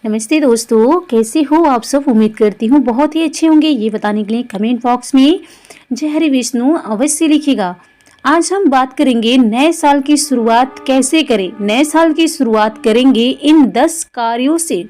नमस्ते दोस्तों, कैसे हो आप सब। उम्मीद करती हूँ बहुत ही अच्छे होंगे। ये बताने के लिए कमेंट बॉक्स में जय हरि विष्णु अवश्य लिखिएगा। आज हम बात करेंगे नए साल की शुरुआत कैसे करें। नए साल की शुरुआत करेंगे इन 10 कार्यों से।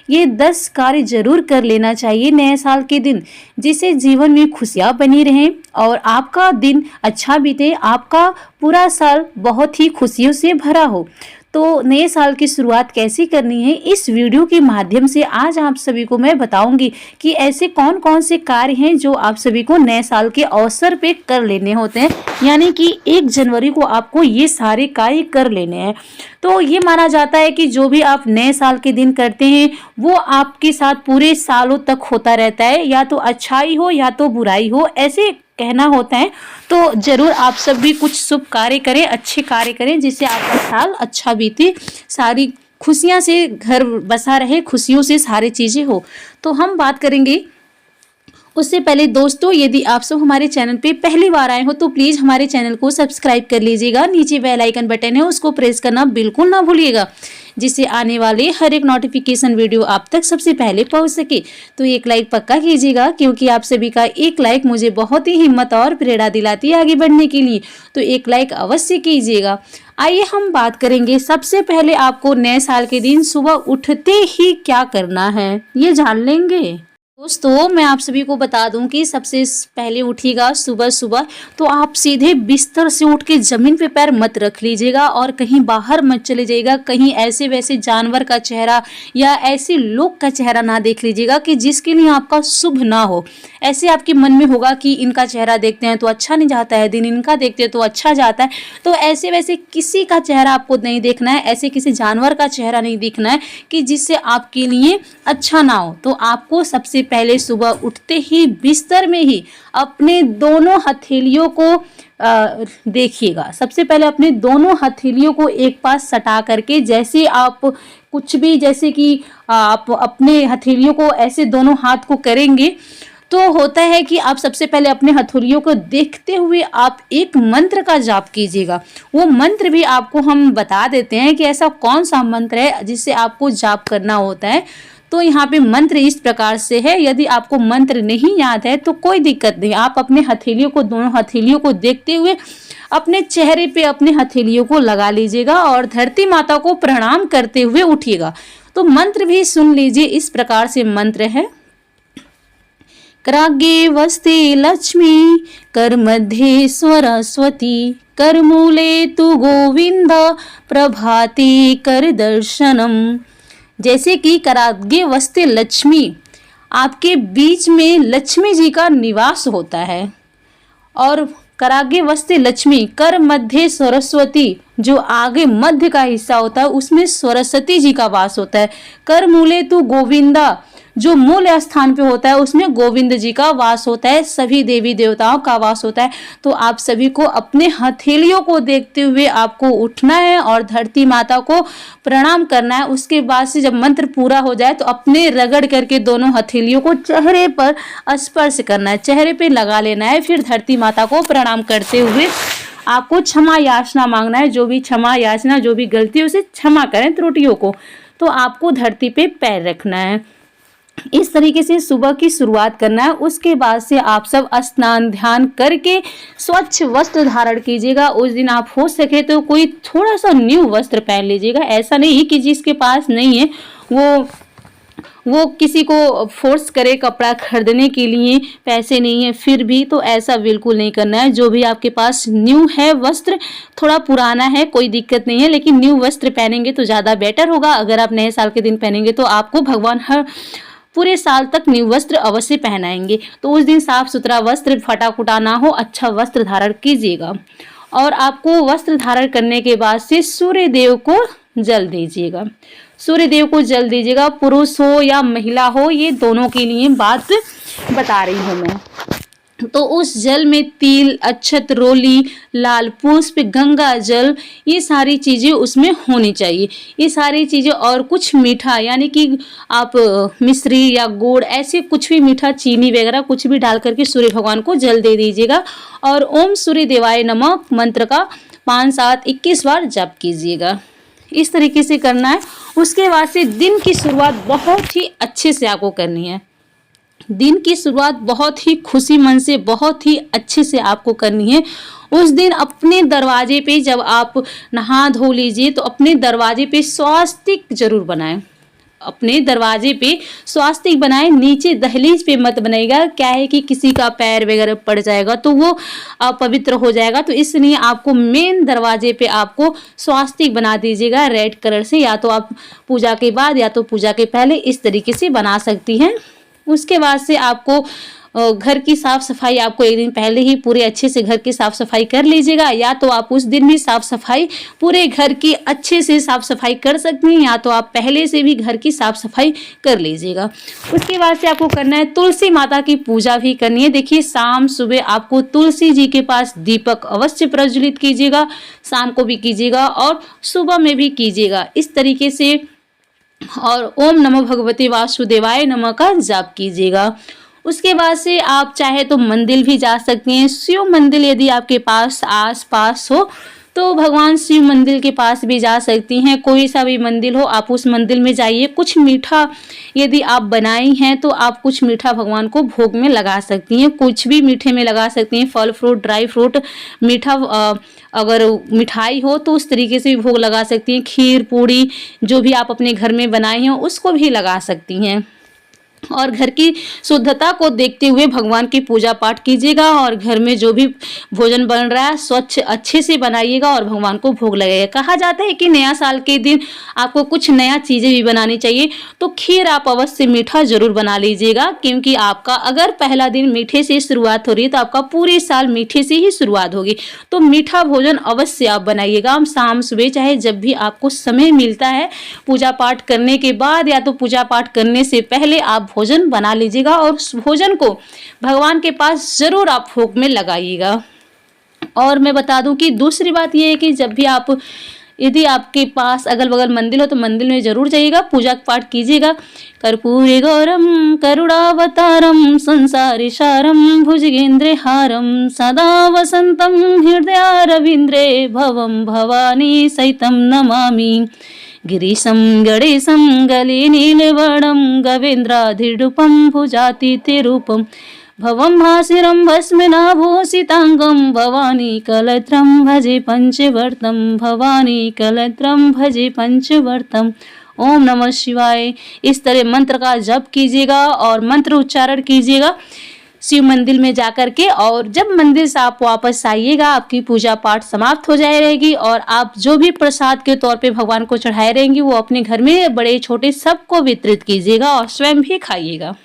ये 10 कार्य जरूर कर लेना चाहिए नए साल के दिन, जिससे जीवन में खुशियाँ बनी रहें और आपका दिन अच्छा बीते, आपका पूरा साल बहुत ही खुशियों से भरा हो। तो नए साल की शुरुआत कैसे करनी है, इस वीडियो के माध्यम से आज आप सभी को मैं बताऊंगी कि ऐसे कौन कौन से कार्य हैं जो आप सभी को नए साल के अवसर पे कर लेने होते हैं। यानी कि 1 जनवरी को आपको ये सारे कार्य कर लेने हैं। तो ये माना जाता है कि जो भी आप नए साल के दिन करते हैं वो आपके साथ पूरे सालों तक होता रहता है, या तो अच्छाई हो या तो बुराई हो, ऐसे कहना होता है। तो जरूर आप सब भी कुछ शुभ कार्य करें, अच्छे कार्य करें, जिससे आपका साल अच्छा बीते, सारी खुशियां से घर बसा रहे, खुशियों से सारी चीजें हो। तो हम बात करेंगे। उससे पहले दोस्तों, यदि आप सब हमारे चैनल पे पहली बार आए हो तो प्लीज़ हमारे चैनल को सब्सक्राइब कर लीजिएगा। नीचे बेल आइकन बटन है, उसको प्रेस करना बिल्कुल ना भूलिएगा, जिससे आने वाले हर एक नोटिफिकेशन वीडियो आप तक सबसे पहले पहुंच सके। तो एक लाइक पक्का कीजिएगा, क्योंकि आप सभी का एक लाइक मुझे बहुत ही हिम्मत और प्रेरणा दिलाती है आगे बढ़ने के लिए। तो एक लाइक अवश्य कीजिएगा। आइए हम बात करेंगे। सबसे पहले आपको नए साल के दिन सुबह उठते ही क्या करना है, ये जान लेंगे। दोस्तों, मैं आप सभी को बता दूं कि सबसे पहले उठिएगा सुबह सुबह तो आप सीधे बिस्तर से उठ के ज़मीन पे पैर मत रख लीजिएगा और कहीं बाहर मत चले जाइएगा। कहीं ऐसे वैसे जानवर का चेहरा या ऐसे लोग का चेहरा ना देख लीजिएगा कि जिसके लिए आपका शुभ ना हो। ऐसे आपके मन में होगा कि इनका चेहरा देखते हैं तो अच्छा नहीं जाता है, दिन इनका देखते हैं तो अच्छा जाता है। तो ऐसे वैसे किसी का चेहरा आपको नहीं देखना है, ऐसे किसी जानवर का चेहरा नहीं दिखना है कि जिससे आपके लिए अच्छा ना हो। तो आपको सबसे पहले सुबह उठते ही बिस्तर में ही अपने दोनों हथेलियों को देखिएगा। सबसे पहले अपने दोनों हथेलियों को एक पास सटा करके, जैसे आप कुछ भी, जैसे कि आप अपने हथेलियों को ऐसे दोनों हाथ को करेंगे तो होता है कि आप सबसे पहले अपने हथेलियों को देखते हुए आप एक मंत्र का जाप कीजिएगा। वो मंत्र भी आपको हम बता देते हैं कि ऐसा कौन सा मंत्र है जिससे आपको जाप करना होता है। तो यहाँ पे मंत्र इस प्रकार से है। यदि आपको मंत्र नहीं याद है तो कोई दिक्कत नहीं, आप अपने हथेलियों को, दोनों हथेलियों को देखते हुए अपने चेहरे पे अपने हथेलियों को लगा लीजिएगा और धरती माता को प्रणाम करते हुए उठिएगा। तो मंत्र भी सुन लीजिए। इस प्रकार से मंत्र है। कराग्रे वस्ते लक्ष्मी, कर मध्ये सरस्वती, कर मूले तु गोविंद, प्रभाते कर दर्शनम। जैसे कि कराग्रे वस्ते लक्ष्मी, आपके बीच में लक्ष्मी जी का निवास होता है। और कराग्रे वस्ते लक्ष्मी, कर मध्य सरस्वती, जो आगे मध्य का हिस्सा होता है उसमें सरस्वती जी का वास होता है। कर मूले तु गोविंदा, जो मूल स्थान पे होता है उसमें गोविंद जी का वास होता है, सभी देवी देवताओं का वास होता है। तो आप सभी को अपने हथेलियों को देखते हुए आपको उठना है और धरती माता को प्रणाम करना है। उसके बाद से जब मंत्र पूरा हो जाए तो अपने रगड़ करके दोनों हथेलियों को चेहरे पर स्पर्श करना है, चेहरे पे लगा लेना है। फिर धरती माता को प्रणाम करते हुए आपको क्षमा याचना मांगना है। जो भी क्षमा याचना, जो भी गलती उसे क्षमा करें, त्रुटियों को। तो आपको धरती पे पैर रखना है। इस तरीके से सुबह की शुरुआत करना है। उसके बाद से आप सब स्नान ध्यान करके स्वच्छ वस्त्र धारण कीजिएगा। उस दिन आप हो सके तो कोई थोड़ा सा न्यू वस्त्र पहन लीजिएगा। ऐसा नहीं कि जिसके पास नहीं है वो किसी को फोर्स करे कपड़ा खरीदने के लिए, पैसे नहीं है फिर भी, तो ऐसा बिल्कुल नहीं करना है। जो भी आपके पास न्यू है वस्त्र, थोड़ा पुराना है कोई दिक्कत नहीं है, लेकिन न्यू वस्त्र पहनेंगे तो ज़्यादा बेटर होगा। अगर आप नए साल के दिन पहनेंगे तो आपको भगवान हर पूरे साल तक न्यू वस्त्र अवश्य पहनाएंगे। तो उस दिन साफ सुथरा वस्त्र, फटा फुटा ना हो, अच्छा वस्त्र धारण कीजिएगा। और आपको वस्त्र धारण करने के बाद से सूर्य देव को जल दीजिएगा। सूर्य देव को जल दीजिएगा, पुरुष हो या महिला हो, ये दोनों के लिए बात बता रही हूँ मैं। तो उस जल में तिल, अक्षत, रोली, लाल पुष्प, गंगा जल, ये सारी चीज़ें उसमें होनी चाहिए। ये सारी चीज़ें और कुछ मीठा, यानी कि आप मिश्री या गुड़, ऐसे कुछ भी मीठा, चीनी वगैरह कुछ भी डाल करके सूर्य भगवान को जल दे दीजिएगा। और ओम सूर्य देवाय नमः मंत्र का 5, 7, 21 बार जप कीजिएगा। इस तरीके से करना है। उसके बाद से दिन की शुरुआत बहुत ही अच्छे से आपको करनी है। दिन की शुरुआत बहुत ही खुशी मन से, बहुत ही अच्छे से आपको करनी है। उस दिन अपने दरवाजे पे जब आप नहा धो लीजिए तो अपने दरवाजे पे स्वास्तिक जरूर बनाएं। अपने दरवाजे पे स्वास्तिक बनाएं, नीचे दहलीज पे मत बनाइएगा। क्या है कि किसी का पैर वगैरह पड़ जाएगा तो वो अपवित्र हो जाएगा, तो इसलिए आपको मेन दरवाजे पे आपको स्वास्तिक बना दीजिएगा रेड कलर से। या तो आप पूजा के बाद या तो पूजा के पहले इस तरीके से बना सकती हैं। उसके बाद से आपको घर की साफ सफाई आपको एक दिन पहले ही पूरे अच्छे से घर की साफ सफाई कर लीजिएगा। या तो आप उस दिन भी साफ सफाई पूरे घर की अच्छे से साफ सफाई कर सकती हैं, या तो आप पहले से भी घर की साफ सफाई कर लीजिएगा। उसके बाद से आपको करना है तुलसी माता की पूजा भी करनी है। देखिए शाम सुबह आपको तुलसी जी के पास दीपक अवश्य प्रज्वलित कीजिएगा, शाम को भी कीजिएगा और सुबह में भी कीजिएगा इस तरीके से। और ओम नमो भगवते वासुदेवाय नमः का जाप कीजिएगा। उसके बाद से आप चाहे तो मंदिर भी जा सकती हैं। शिव मंदिर यदि आपके पास आस पास हो तो भगवान शिव मंदिर के पास भी जा सकती हैं। कोई सा भी मंदिर हो आप उस मंदिर में जाइए। कुछ मीठा यदि आप बनाई हैं तो आप कुछ मीठा भगवान को भोग में लगा सकती हैं। कुछ भी मीठे में लगा सकती हैं, फल फ्रूट ड्राई फ्रूट मीठा, अगर मिठाई हो तो उस तरीके से भी भोग लगा सकती हैं। खीर पूड़ी जो भी आप अपने घर में बनाई हो उसको भी लगा सकती हैं। और घर की शुद्धता को देखते हुए भगवान की पूजा पाठ कीजिएगा और घर में जो भी भोजन बन रहा है स्वच्छ अच्छे से बनाइएगा और भगवान को भोग लगाइएगा। कहा जाता है कि नया साल के दिन आपको कुछ नया चीज़ें भी बनानी चाहिए, तो खीर आप अवश्य मीठा जरूर बना लीजिएगा, क्योंकि आपका अगर पहला दिन मीठे से शुरुआत हो रही है तो आपका पूरे साल मीठे से ही शुरुआत होगी। तो मीठा भोजन अवश्य आप बनाइएगा। शाम सुबह चाहे जब भी आपको समय मिलता है, पूजा पाठ करने के बाद या तो पूजा पाठ करने से पहले आप भोजन बना लीजिएगा और उस भोजन को भगवान के पास जरूर आप भोग में लगाइएगा। और मैं बता दूं कि दूसरी बात यह है कि जब भी आप यदि आपके पास अगल बगल मंदिर हो तो मंदिर में जरूर जाइएगा, पूजा पाठ कीजिएगा। कर्पूरे गौरम करुणावतारम संसारी सारम भुजगेंद्रे हारम सदा वसंतम हृदय रविंद्रे भवम भवानी सहितम नमामि। गिरीशं गणेशं गले नीलवर्णं गवेन्द्राधिरूपं भुजातिथिरूपं भवं भासिरं भस्मनाभूषितांगं भवानी कलत्रं भजे पंचवर्तं भवानी कलत्रं भजे पंचवर्तं। ओम नमः शिवाय। इस तरह मंत्र का जप कीजिएगा और मंत्र उच्चारण कीजिएगा शिव मंदिर में जाकर के। और जब मंदिर से आप वापस आइएगा आपकी पूजा पाठ समाप्त हो जाए रहेगी और आप जो भी प्रसाद के तौर पे भगवान को चढ़ाए रहेंगी वो अपने घर में बड़े छोटे सबको वितरित कीजिएगा और स्वयं भी खाइएगा।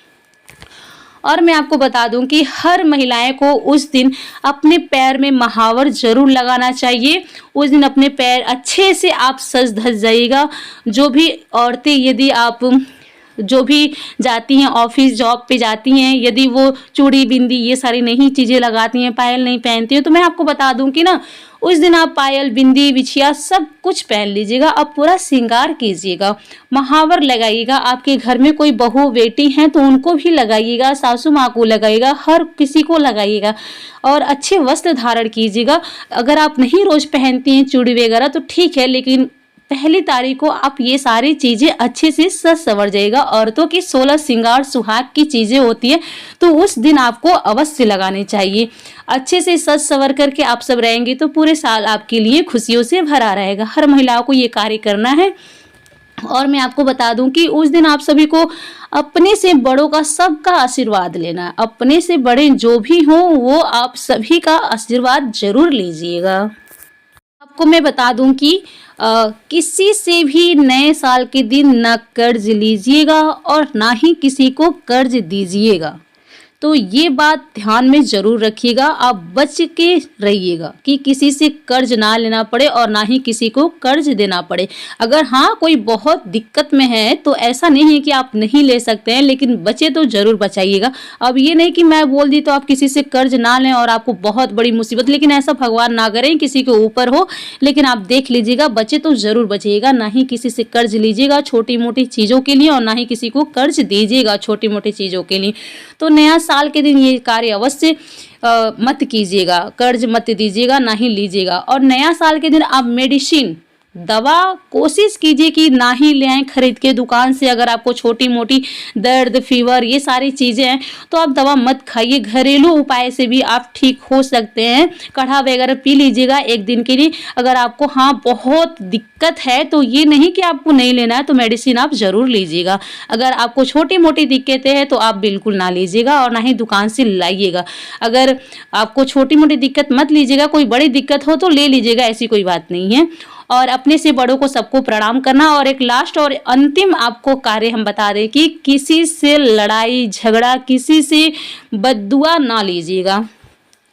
और मैं आपको बता दूं कि हर महिलाएं को उस दिन अपने पैर में महावर जरूर लगाना चाहिए। उस दिन अपने पैर अच्छे से आप सज धज जाइएगा। जो भी औरतें यदि आप जो भी जाती हैं ऑफिस जॉब पे जाती हैं, यदि वो चूड़ी बिंदी ये सारी नहीं चीज़ें लगाती हैं, पायल नहीं पहनती हैं, तो मैं आपको बता दूं कि ना उस दिन आप पायल बिंदी बिछिया सब कुछ पहन लीजिएगा। अब पूरा श्रृंगार कीजिएगा, महावर लगाइएगा। आपके घर में कोई बहू बेटी हैं तो उनको भी लगाइएगा, सासू माँ को लगाइएगा, हर किसी को लगाइएगा और अच्छे वस्त्र धारण कीजिएगा। अगर आप नहीं रोज पहनती हैं चूड़ी वगैरह तो ठीक है, लेकिन पहली तारीख को आप ये सारी चीजें अच्छे से सज सवर जाएगा। औरतों की 16 श्रृंगार सुहाग की चीजें होती है तो उस दिन आपको अवश्य लगाने चाहिए। अच्छे से सज सवर करके आप सब रहेंगे तो पूरे साल आपके लिए खुशियों से भरा रहेगा। हर महिलाओं को ये कार्य करना है। और मैं आपको बता दूं कि उस दिन आप सभी को अपने से बड़ों का सबका आशीर्वाद लेना है। अपने से बड़े जो भी हों वो आप सभी का आशीर्वाद जरूर लीजिएगा। आपको मैं बता दूं कि किसी से भी नए साल के दिन न कर्ज लीजिएगा और ना ही किसी को कर्ज दीजिएगा। तो ये बात ध्यान में जरूर रखिएगा। आप बच के रहिएगा कि किसी से कर्ज ना लेना पड़े और ना ही किसी को कर्ज देना पड़े। अगर हाँ कोई बहुत दिक्कत में है तो ऐसा नहीं है कि आप नहीं ले सकते हैं, लेकिन बचे तो जरूर बचाइएगा। अब ये नहीं कि मैं बोल दी तो आप किसी से कर्ज ना लें और आपको बहुत बड़ी मुसीबत, लेकिन ऐसा भगवान ना करें किसी के ऊपर हो। लेकिन आप देख लीजिएगा, बचे तो जरूर बचिएगा। ना ही किसी से कर्ज लीजिएगा छोटी मोटी चीज़ों के लिए और ना ही किसी को कर्ज दीजिएगा छोटी मोटी चीज़ों के लिए। तो नया साल के दिन ये कार्य अवश्य मत कीजिएगा, कर्ज मत दीजिएगा, ना ही लीजिएगा। और नया साल के दिन आप मेडिसिन दवा कोशिश कीजिए कि ना ही ले आएं खरीद के दुकान से। अगर आपको छोटी मोटी दर्द, फीवर, ये सारी चीज़ें हैं तो आप दवा मत खाइए। घरेलू उपाय से भी आप ठीक हो सकते हैं। काढ़ा वगैरह पी लीजिएगा एक दिन के लिए। अगर आपको बहुत दिक्कत है तो ये नहीं कि आपको नहीं लेना है, तो मेडिसिन आप ज़रूर लीजिएगा। अगर आपको छोटी मोटी दिक्कतें हैं तो आप बिल्कुल ना लीजिएगा और ना ही दुकान से लाइएगा। अगर आपको छोटी मोटी दिक्कत मत लीजिएगा, कोई बड़ी दिक्कत हो तो ले लीजिएगा, ऐसी कोई बात नहीं है। और अपने से बड़ों को सबको प्रणाम करना। और एक लास्ट और अंतिम आपको कार्य हम बता दें कि किसी से लड़ाई झगड़ा, किसी से बद्दुआ ना लीजिएगा।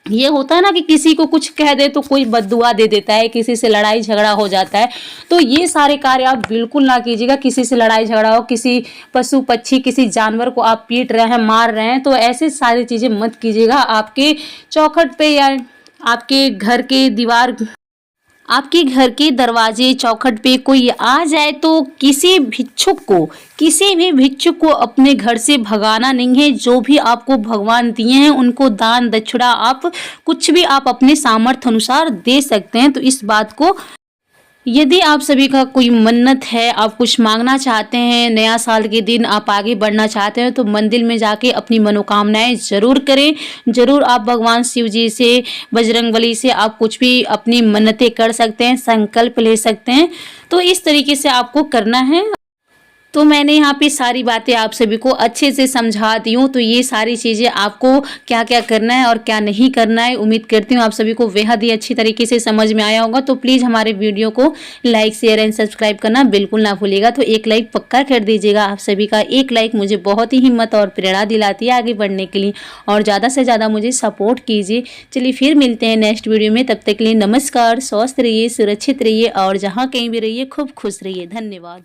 ये होता है ना कि किसी को कुछ कह दे तो कोई बद्दुआ दे देता है, किसी से लड़ाई झगड़ा हो जाता है, तो ये सारे कार्य आप बिल्कुल ना कीजिएगा। किसी से लड़ाई झगड़ा हो, किसी पशु पक्षी, किसी जानवर को आप पीट रहे हैं, मार रहे हैं, तो ऐसे सारी चीज़ें मत कीजिएगा। आपके चौखट पे या आपके घर के दीवार, आपके घर के दरवाजे चौखट पे कोई आ जाए तो किसी भी भिक्षुक को अपने घर से भगाना नहीं है। जो भी आपको भगवान दिए हैं उनको दान दक्षिणा आप कुछ भी आप अपने सामर्थ्य अनुसार दे सकते हैं। तो इस बात को, यदि आप सभी का कोई मन्नत है, आप कुछ मांगना चाहते हैं, नया साल के दिन आप आगे बढ़ना चाहते हैं, तो मंदिर में जाके अपनी मनोकामनाएं जरूर करें। जरूर आप भगवान शिव जी से, बजरंगबली से आप कुछ भी अपनी मन्नतें कर सकते हैं, संकल्प ले सकते हैं। तो इस तरीके से आपको करना है। तो मैंने यहाँ पे सारी बातें आप सभी को अच्छे से समझा दी हूँ। तो ये सारी चीज़ें आपको क्या क्या करना है और क्या नहीं करना है, उम्मीद करती हूँ आप सभी को बेहद ही अच्छी तरीके से समझ में आया होगा। तो प्लीज़ हमारे वीडियो को लाइक, शेयर एंड सब्सक्राइब करना बिल्कुल ना भूलिएगा। तो एक लाइक पक्का कर दीजिएगा। आप सभी का एक लाइक मुझे बहुत ही हिम्मत और प्रेरणा दिलाती है आगे बढ़ने के लिए, और ज़्यादा से ज़्यादा मुझे सपोर्ट कीजिए। चलिए फिर मिलते हैं नेक्स्ट वीडियो में, तब तक के लिए नमस्कार। स्वस्थ रहिए, सुरक्षित रहिए और जहाँ कहीं भी रहिए खूब खुश रहिए। धन्यवाद।